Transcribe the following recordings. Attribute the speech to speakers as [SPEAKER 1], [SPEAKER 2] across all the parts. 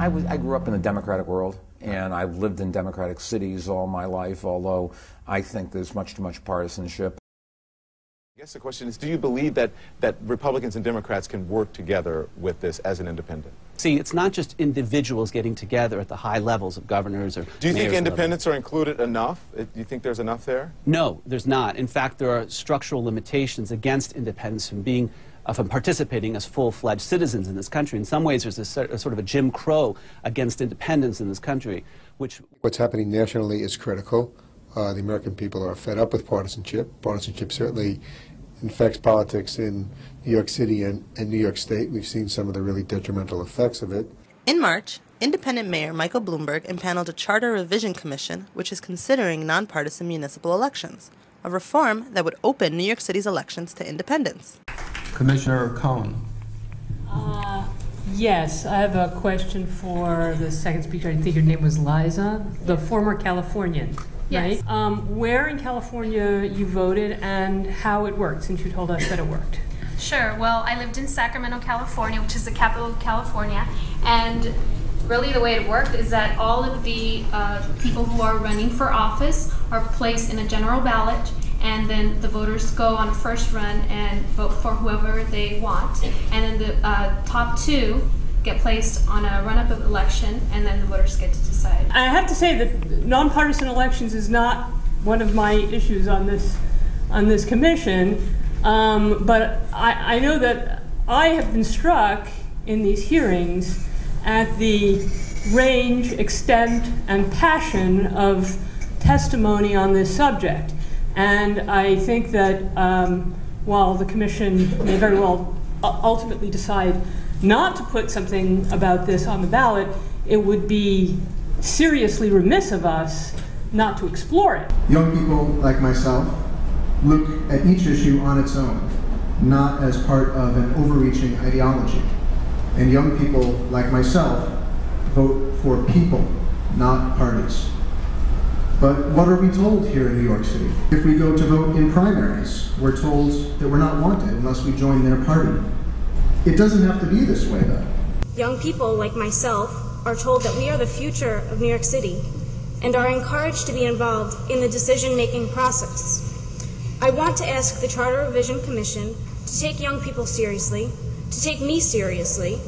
[SPEAKER 1] mean, I grew up in a democratic world, and I've lived in democratic cities all my life, although I think there's much too much partisanship.
[SPEAKER 2] I guess the question is, do you believe that Republicans and Democrats can work together with this as an independent?
[SPEAKER 3] See, it's not just individuals getting together at the high levels of governors or
[SPEAKER 2] Do you think independents are included enough? Do you think there's enough there?
[SPEAKER 3] No, there's not. In fact, there are structural limitations against independents from participating as full-fledged citizens in this country. In some ways, there's a sort of a Jim Crow against independence in this country, which...
[SPEAKER 4] What's happening nationally is critical. The American people are fed up with partisanship. Partisanship certainly infects politics in New York City and New York State. We've seen some of the really detrimental effects of it.
[SPEAKER 5] In March, independent Mayor Michael Bloomberg impaneled a charter revision commission which is considering nonpartisan municipal elections, a reform that would open New York City's elections to independents.
[SPEAKER 6] Commissioner Cohen.
[SPEAKER 7] Yes, I have a question for the second speaker. I think your name was Liza, the former Californian.
[SPEAKER 8] Yes.
[SPEAKER 7] Right? Where in California you voted and how it worked, since you told us that it worked.
[SPEAKER 8] Sure. Well, I lived in Sacramento, California, which is the capital of California, and really the way it worked is that all of the people who are running for office are placed in a general ballot, and then the voters go on a first run and vote for whoever they want, and then the top two get placed on a run-up of election, and then the voters get to decide.
[SPEAKER 7] I have to say that nonpartisan elections is not one of my issues on this commission, but I know that I have been struck in these hearings at the range, extent, and passion of testimony on this subject. And I think that while the commission may very well ultimately decide not to put something about this on the ballot, it would be seriously remiss of us not to explore it.
[SPEAKER 9] Young people like myself look at each issue on its own, not as part of an overreaching ideology. And young people like myself vote for people, not parties. But what are we told here in New York City? If we go to vote in primaries, we're told that we're not wanted unless we join their party. It doesn't have to be this way, though.
[SPEAKER 10] Young people like myself are told that we are the future of New York City and are encouraged to be involved in the decision-making process. I want to ask the Charter Revision Commission to take young people seriously, to take me seriously,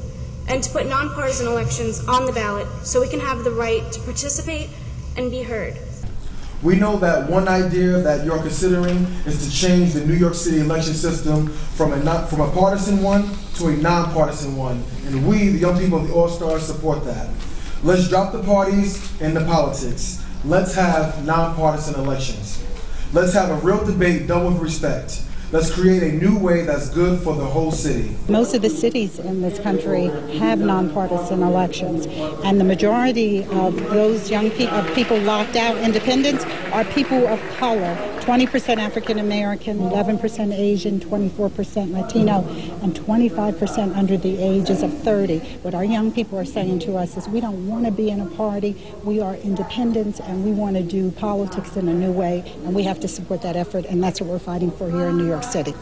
[SPEAKER 10] and to put nonpartisan elections on the ballot so we can have the right to participate and be heard.
[SPEAKER 11] We know that one idea that you're considering is to change the New York City election system from a partisan one to a nonpartisan one. And we, the young people of the All-Stars, support that. Let's drop the parties and the politics. Let's have nonpartisan elections. Let's have a real debate done with respect. Let's create a new way that's good for the whole city.
[SPEAKER 12] Most of the cities in this country have nonpartisan elections, and the majority of those young people locked out, independents, are people of color. 20% African American, 11% Asian, 24% Latino, and 25% under the ages of 30. What our young people are saying to us is we don't want to be in a party. We are independents, and we want to do politics in a new way, and we have to support that effort, and that's what we're fighting for here in New York City.